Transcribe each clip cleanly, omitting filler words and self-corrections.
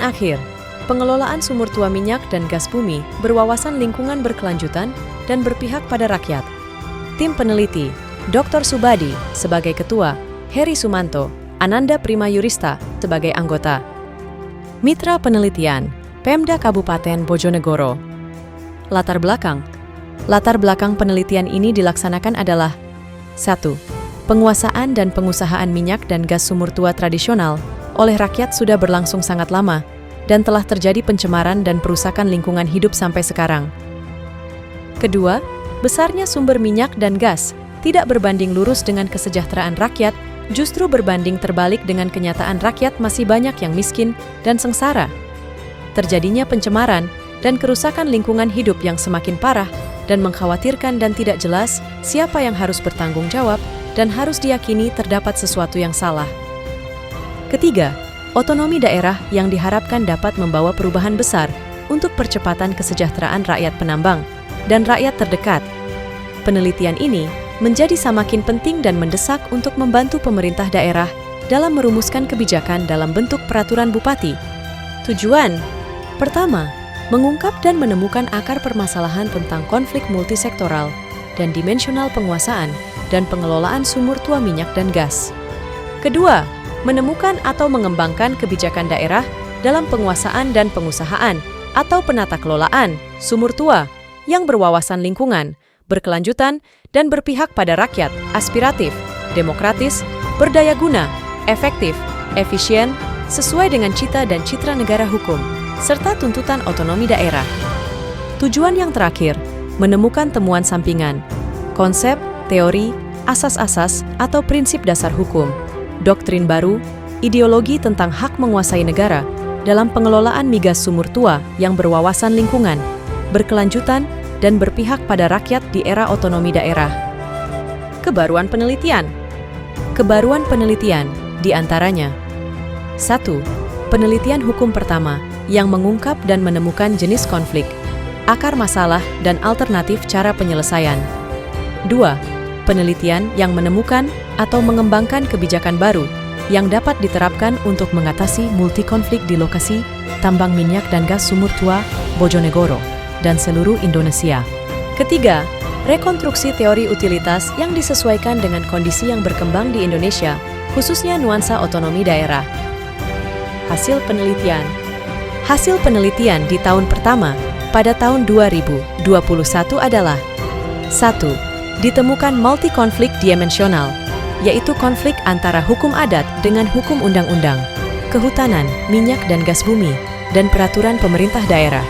akhir, pengelolaan sumber tua minyak dan gas bumi berwawasan lingkungan berkelanjutan dan berpihak pada rakyat. Tim peneliti, Dr. Subadi sebagai ketua, Heri Sumanto, Ananda Prima Yurista sebagai anggota. Mitra penelitian, Pemda Kabupaten Bojonegoro. Latar belakang penelitian ini dilaksanakan adalah 1. Penguasaan dan pengusahaan minyak dan gas sumur tua tradisional oleh rakyat sudah berlangsung sangat lama dan telah terjadi pencemaran dan perusakan lingkungan hidup sampai sekarang. Kedua, besarnya sumber minyak dan gas tidak berbanding lurus dengan kesejahteraan rakyat, justru berbanding terbalik dengan kenyataan rakyat masih banyak yang miskin dan sengsara. Terjadinya pencemaran dan kerusakan lingkungan hidup yang semakin parah dan mengkhawatirkan dan tidak jelas siapa yang harus bertanggung jawab dan harus diyakini terdapat sesuatu yang salah. Ketiga, otonomi daerah yang diharapkan dapat membawa perubahan besar untuk percepatan kesejahteraan rakyat penambang dan rakyat terdekat. Penelitian ini menjadi semakin penting dan mendesak untuk membantu pemerintah daerah dalam merumuskan kebijakan dalam bentuk peraturan bupati. Tujuan pertama, mengungkap dan menemukan akar permasalahan tentang konflik multisektoral dan dimensional penguasaan dan pengelolaan sumur tua minyak dan gas. Kedua, menemukan atau mengembangkan kebijakan daerah dalam penguasaan dan pengusahaan atau penata kelolaan sumur tua yang berwawasan lingkungan, berkelanjutan, dan berpihak pada rakyat, aspiratif, demokratis, berdaya guna, efektif, efisien, sesuai dengan cita dan citra negara hukum, serta tuntutan otonomi daerah. Tujuan yang terakhir, menemukan temuan sampingan, konsep, teori, asas-asas, atau prinsip dasar hukum, doktrin baru, ideologi tentang hak menguasai negara dalam pengelolaan migas sumur tua yang berwawasan lingkungan, berkelanjutan, dan berpihak pada rakyat di era otonomi daerah. Kebaruan penelitian diantaranya 1. Penelitian hukum pertama yang mengungkap dan menemukan jenis konflik, akar masalah, dan alternatif cara penyelesaian. 2. Penelitian yang menemukan atau mengembangkan kebijakan baru yang dapat diterapkan untuk mengatasi multi-konflik di lokasi tambang minyak dan gas sumur tua Bojonegoro dan seluruh Indonesia. Ketiga, rekonstruksi teori utilitas yang disesuaikan dengan kondisi yang berkembang di Indonesia, khususnya nuansa otonomi daerah. Hasil penelitian di tahun pertama pada tahun 2021 adalah 1. Ditemukan multi-konflik dimensional, yaitu konflik antara hukum adat dengan hukum undang-undang, kehutanan, minyak dan gas bumi, dan peraturan pemerintah daerah.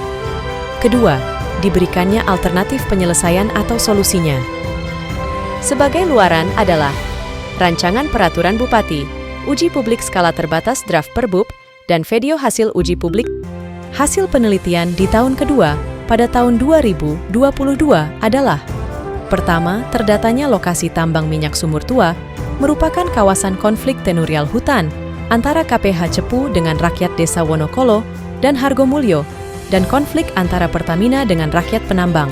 Kedua, diberikannya alternatif penyelesaian atau solusinya. Sebagai luaran adalah rancangan peraturan bupati, uji publik skala terbatas draft Perbub, dan video hasil uji publik. Hasil penelitian di tahun kedua pada tahun 2022 adalah: pertama, terdatanya lokasi tambang minyak sumur tua merupakan kawasan konflik tenurial hutan antara KPH Cepu dengan rakyat desa Wonokolo dan Hargomulyo, dan konflik antara Pertamina dengan rakyat penambang.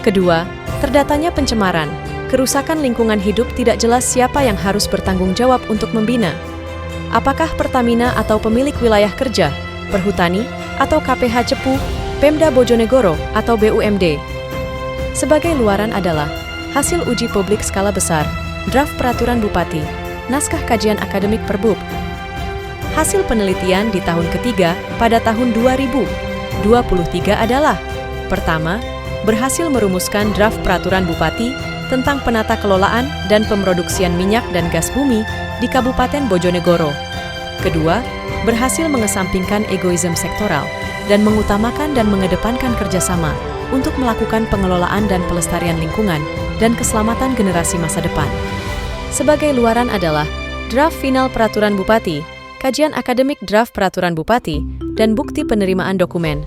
Kedua, terdatanya pencemaran, kerusakan lingkungan hidup tidak jelas siapa yang harus bertanggung jawab untuk membina. Apakah Pertamina atau pemilik wilayah kerja, Perhutani, atau KPH Cepu, Pemda Bojonegoro, atau BUMD? Sebagai luaran adalah hasil uji publik skala besar, draft peraturan bupati, naskah kajian akademik Perbub. Hasil penelitian di tahun ketiga pada tahun 2023 adalah: pertama, berhasil merumuskan draft peraturan bupati tentang penata kelolaan dan pemroduksian minyak dan gas bumi di Kabupaten Bojonegoro. Kedua, berhasil mengesampingkan egoisme sektoral dan mengutamakan dan mengedepankan kerjasama untuk melakukan pengelolaan dan pelestarian lingkungan dan keselamatan generasi masa depan. Sebagai luaran adalah draft final peraturan bupati, kajian akademik draft peraturan bupati, dan bukti penerimaan dokumen.